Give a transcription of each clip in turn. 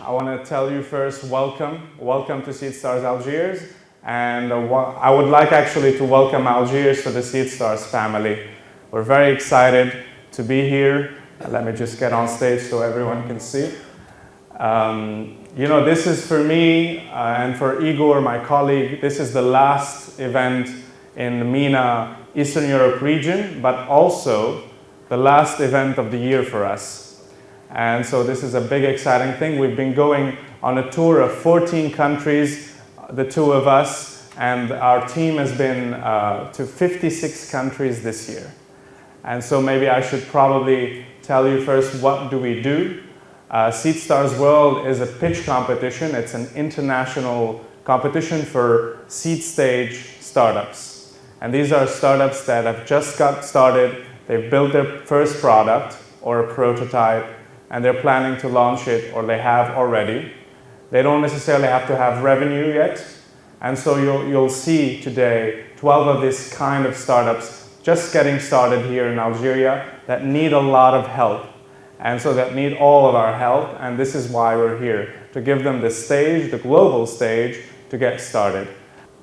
I want to tell you first, welcome to SEEDSTARS Algiers, and I would like actually to welcome Algiers to the SEEDSTARS family. We're very excited to be here. Let me just get on stage so everyone can see. You know, this is for me and for Igor, my colleague, this is the last event in the MENA Eastern Europe region, but also the last event of the year for us. And so this is a big exciting thing. We've been going on a tour of 14 countries, the two of us, and our team has been to 56 countries this year. And so maybe I should probably tell you first, what do we do? SEEDSTARS World is a pitch competition. It's an international competition for seed stage startups. And these are startups that have just got started. They've built their first product or a prototype, and they're planning to launch it, or they have already. They don't necessarily have to have revenue yet. And so you'll see today 12 of these kind of startups just getting started here in Algeria that need a lot of help. And so that need all of our help, and this is why we're here, to give them the stage, the global stage, to get started.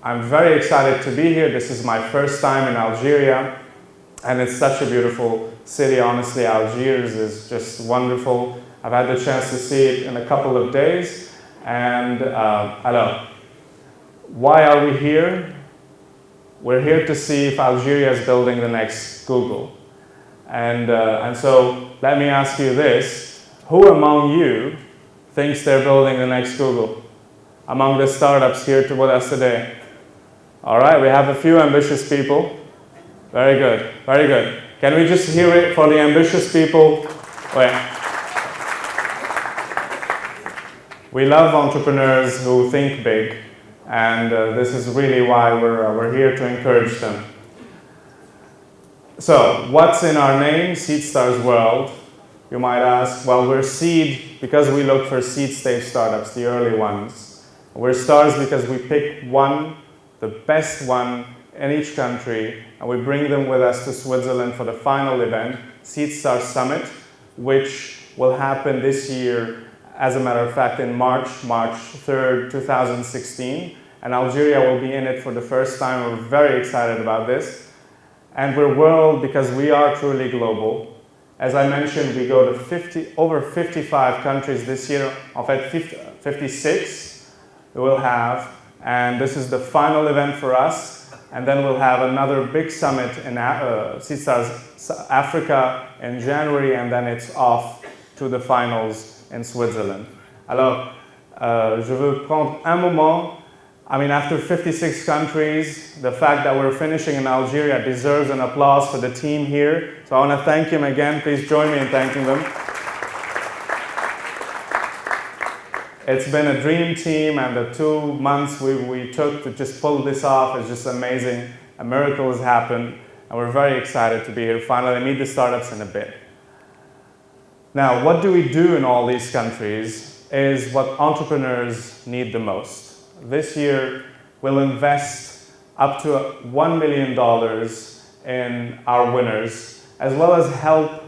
I'm very excited to be here. This is my first time in Algeria, and it's such a beautiful city. Honestly, Algiers is just wonderful. I've had the chance to see it in a couple of days, and hello. Why are we here? We're here to see if Algeria is building the next Google. And so let me ask you this, who among you thinks they're building the next Google? Among the startups here with us today. All right, we have a few ambitious people. Very good, very good. Can we just hear it for the ambitious people? Wait. We love entrepreneurs who think big, and this is really why we're here to encourage them. So, what's in our name, SEEDSTARS World? You might ask. Well, we're seed because we look for seed stage startups, the early ones. We're stars because we pick one, the best one in each country, and we bring them with us to Switzerland for the final event, SEEDSTARS Summit, which will happen this year, as a matter of fact, in March 3rd, 2016. And Algeria will be in it for the first time. We're very excited about this. And we're world because we are truly global. As I mentioned, we go to over 55 countries this year. In fact, 56 we will have. And this is the final event for us. And then we'll have another big summit in SEEDSTARS Africa in January, and then it's off to the finals in Switzerland. Alors, je veux prendre un moment. I mean, after 56 countries, the fact that we're finishing in Algeria deserves an applause for the team here. So I want to thank him again. Please join me in thanking them. It's been a dream team, and the 2 months we took to just pull this off is just amazing. A miracle has happened, and we're very excited to be here. Finally, meet the startups in a bit. Now, what do we do in all these countries is what entrepreneurs need the most. This year, we'll invest up to $1 million in our winners, as well as help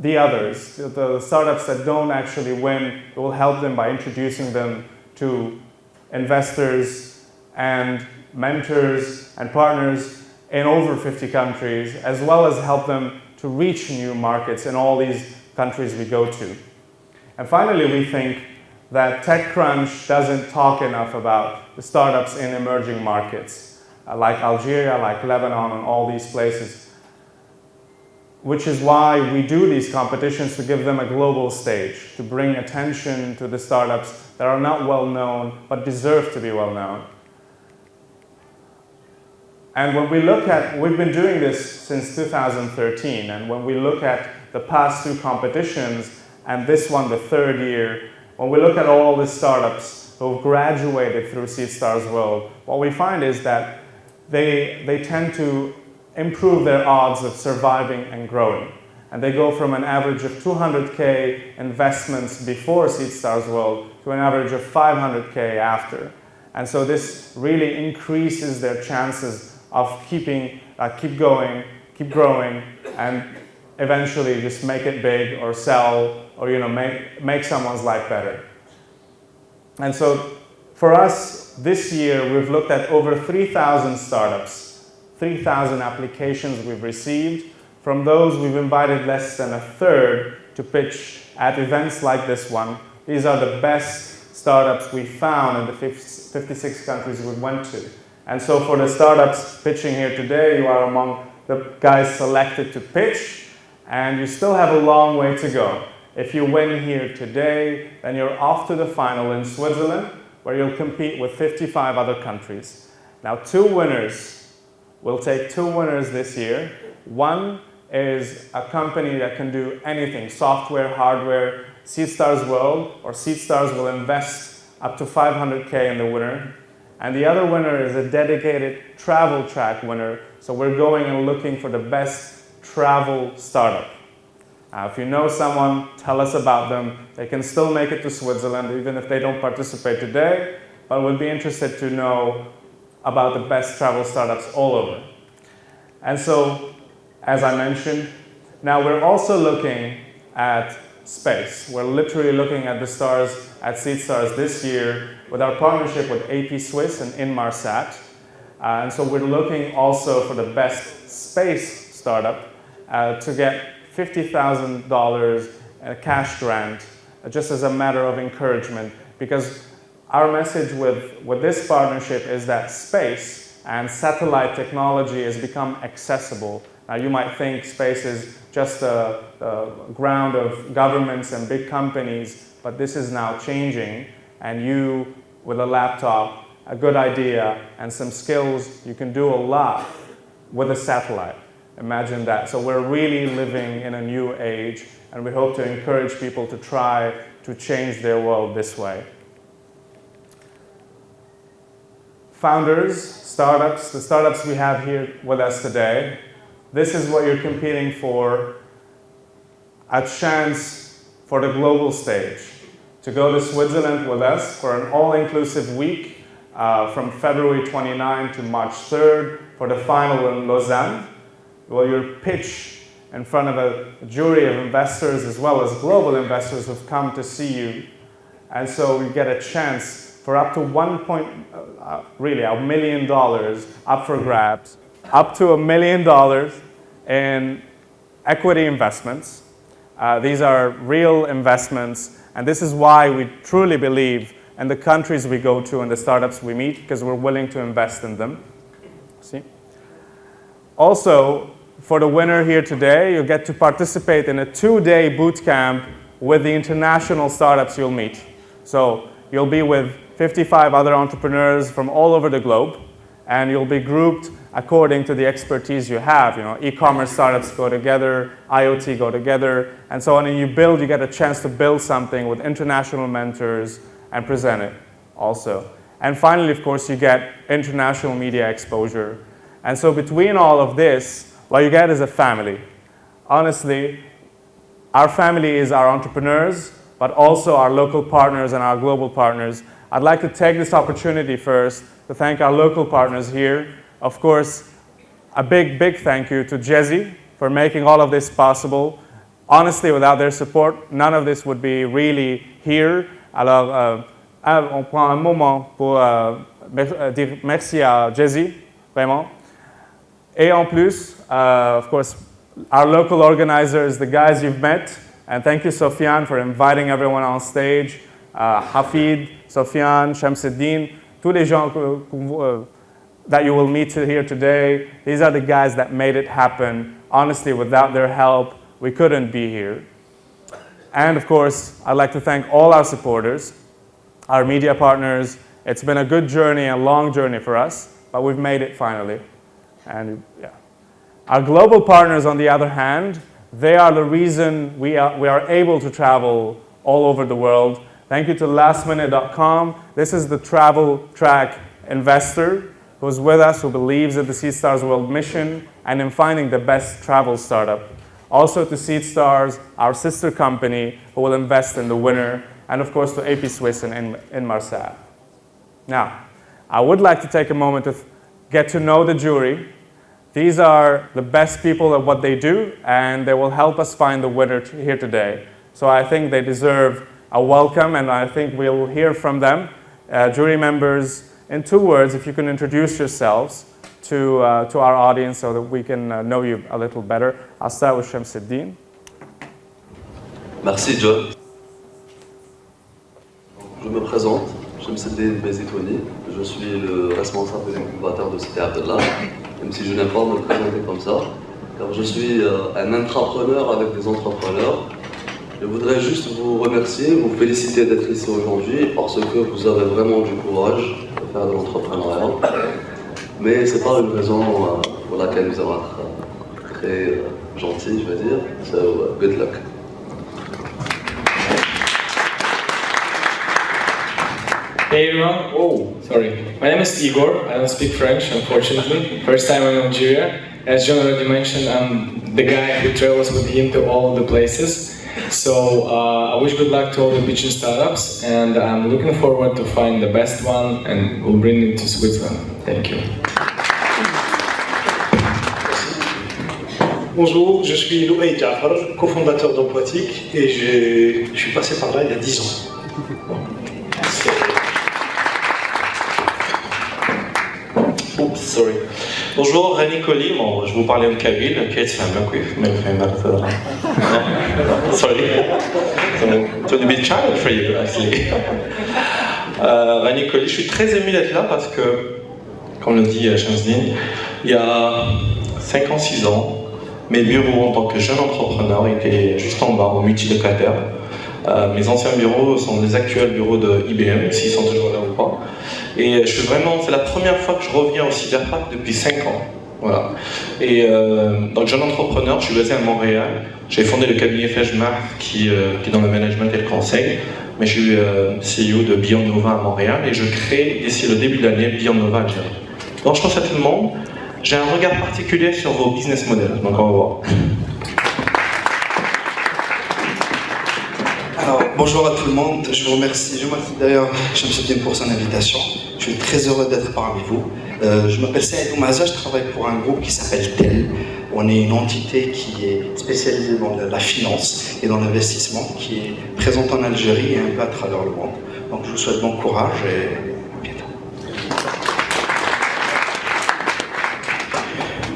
the others, the startups that don't actually win. We will help them by introducing them to investors and mentors and partners in over 50 countries, as well as help them to reach new markets in all these countries we go to. And finally, we think that TechCrunch doesn't talk enough about the startups in emerging markets, like Algeria, like Lebanon, and all these places, which is why we do these competitions, to give them a global stage, to bring attention to the startups that are not well known, but deserve to be well known. And when we look at, we've been doing this since 2013, and when we look at the past 2 competitions, and this one, the 3rd year, when we look at all the startups who've graduated through SEEDSTARS World, what we find is that they tend to improve their odds of surviving and growing. And they go from an average of 200K investments before SEEDSTARS World to an average of 500K after. And so this really increases their chances of keep going, keep growing, and eventually just make it big or sell, or make someone's life better. And so for us, this year, we've looked at over 3,000 startups, 3,000 applications we've received. From those, we've invited less than a third to pitch at events like this one. These are the best startups we found in the 56 countries we went to. And so for the startups pitching here today, you are among the guys selected to pitch, and you still have a long way to go. If you win here today, then you're off to the final in Switzerland, where you'll compete with 55 other countries. Now, we'll take two winners this year. One is a company that can do anything, software, hardware. SEEDSTARS SEEDSTARS will invest up to 500K in the winner. And the other winner is a dedicated travel track winner. So we're going and looking for the best travel startup. If you know someone, tell us about them. They can still make it to Switzerland, even if they don't participate today, but we'll be interested to know about the best travel startups all over. And so, as I mentioned, now we're also looking at space. We're literally looking at the stars at SEEDSTARS this year with our partnership with AP Swiss and Inmarsat. And so we're looking also for the best space startup to get $50,000 cash grant, just as a matter of encouragement, because our message with this partnership is that space and satellite technology has become accessible. Now, you might think space is just the ground of governments and big companies, but this is now changing, and you, with a laptop, a good idea, and some skills, you can do a lot with a satellite. Imagine that. So we're really living in a new age, and we hope to encourage people to try to change their world this way. Founders, startups, the startups we have here with us today, this is what you're competing for, a chance for the global stage. To go to Switzerland with us for an all-inclusive week from February 29 to March 3rd for the final in Lausanne. Well, your pitch in front of a jury of investors as well as global investors who've come to see you. And so you get a chance for up to $1 million up for grabs, up to $1 million in equity investments. These are real investments, and this is why we truly believe in the countries we go to and the startups we meet, because we're willing to invest in them. See? Also, for the winner here today, you'll get to participate in a 2-day boot camp with the international startups you'll meet. So you'll be with 55 other entrepreneurs from all over the globe, and you'll be grouped according to the expertise you have. You know, e-commerce startups go together, IoT go together, and so on. And you get a chance to build something with international mentors and present it also. And finally, of course, you get international media exposure. And so between all of this, what you get is a family. Honestly, our family is our entrepreneurs, but also our local partners and our global partners. I'd like to take this opportunity first to thank our local partners here. Of course, a big, big thank you to Jesse for making all of this possible. Honestly, without their support, none of this would be really here. Alors, on prend un moment pour dire merci à Jesse, vraiment. Et en plus, of course, our local organizers, the guys you've met, and thank you, Sofiane, for inviting everyone on stage. Hafid, Sofiane, Shamsuddin, tous les gens that you will meet here today, these are the guys that made it happen. Honestly, without their help, we couldn't be here. And of course, I'd like to thank all our supporters, our media partners. It's been a good journey, a long journey for us, but we've made it finally. And yeah. Our global partners, on the other hand, they are the reason we are able to travel all over the world. Thank you to lastminute.com. This is the travel track investor who's with us, who believes in the SEEDSTARS world mission and in finding the best travel startup. Also to SEEDSTARS, our sister company, who will invest in the winner, and of course to AP Swiss and Inmarsat. Now, I would like to take a moment to get to know the jury. These are the best people at what they do, and they will help us find the winner here today. So I think they deserve a welcome, and I think we'll hear from them. Jury members, in 2 words, if you can introduce yourselves to our audience so that we can know you a little better. I'll start with Shamsuddin. Merci John. Je me présente, Shamsuddin Bezitouni. Je suis le responsable de l'incubateur de Cité Abdallah, même si je n'aime pas me présenter comme ça, car je suis un intrapreneur avec des entrepreneurs. Je voudrais juste vous remercier, vous féliciter d'être ici aujourd'hui parce que vous avez vraiment du courage de faire de l'entrepreneuriat. Mais ce n'est pas une raison pour laquelle nous allons être très gentils, je veux dire. So, good luck. Hey everyone, sorry. My name is Igor, I don't speak French, unfortunately. First time in Algeria. As John already mentioned, I'm the guy who travels with him to all the places. So I wish good luck to all the pitching startups, and I'm looking forward to find the best one and we'll bring it to Switzerland. Thank you. Bonjour, je suis Louay Jafar, cofondateur d'Empoitique, et je suis passé par là il y a 10 ans. Oops, sorry. Bonjour, Rani Colli, bon, je vous parlais en kabyle, كيف تفهمك كيف ما فهمت sorry. It's a bit challenge for you, actually. Rani Colli, je suis très ému d'être là parce que, comme le dit Shamsuddin, il y a 5 ans, 6 ans, mes bureaux en tant que jeune entrepreneur étaient juste en bas, au multilocataire. Mes anciens bureaux sont les actuels bureaux de IBM, s'ils sont toujours là ou pas. Et je suis vraiment, c'est la première fois que je reviens au Cyberpark depuis 5 ans. Voilà. Et donc jeune entrepreneur, je suis basé à Montréal. J'ai fondé le cabinet Fejmar qui est dans le management et le conseil. Mais je suis CEO de Beyond Nova à Montréal et je crée d'ici le début de l'année Beyond Nova Algérie. Donc je pense à tout le monde, j'ai un regard particulier sur vos business models. Donc on va voir. Alors, bonjour à tout le monde, je vous remercie. Je remercie d'ailleurs Shamsuddin pour son invitation. Je suis très heureux d'être parmi vous. Je m'appelle Saïd Oumaza, je travaille pour un groupe qui s'appelle TEL. On est une entité qui est spécialisée dans la finance et dans l'investissement, qui est présente en Algérie et un peu à travers le monde. Donc je vous souhaite bon courage et à bientôt.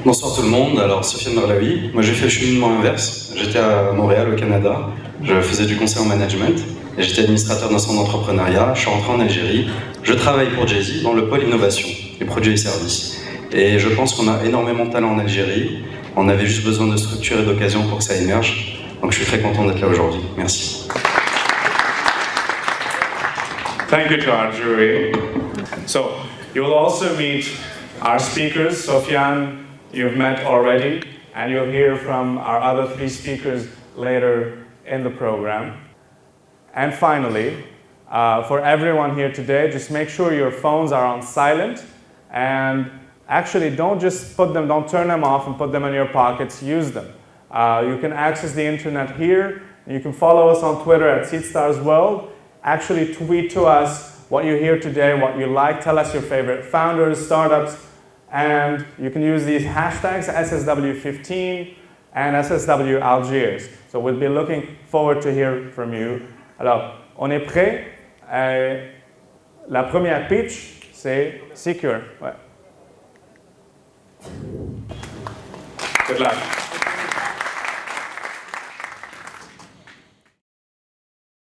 Bonsoir tout le monde, alors Sofiane Marlaoui, moi j'ai fait le cheminement inverse, j'étais à Montréal au Canada, je faisais du conseil en management et j'étais administrateur d'un centre d'entrepreneuriat, je suis rentré en Algérie, je travaille pour Jay-Z dans le pôle innovation, les produits et services. Et je pense qu'on a énormément de talent en Algérie, on avait juste besoin de structure et d'occasion pour que ça émerge, donc je suis très content d'être là aujourd'hui, merci. Thank you to our jury. So, you will also meet our speakers, Sofiane. You've met already, and you'll hear from our other 3 speakers later in the program. And finally, for everyone here today, just make sure your phones are on silent, and actually don't turn them off and put them in your pockets, use them. You can access the internet here, and you can follow us on Twitter at SEEDSTARS World. Actually tweet to us what you hear today, what you like, tell us your favorite founders, startups, and you can use these hashtags SSW15 and SSW Algiers. So we'll be looking forward to hear from you. Alors, on est prêt? La première pitch, c'est Secure. Ouais. Good luck.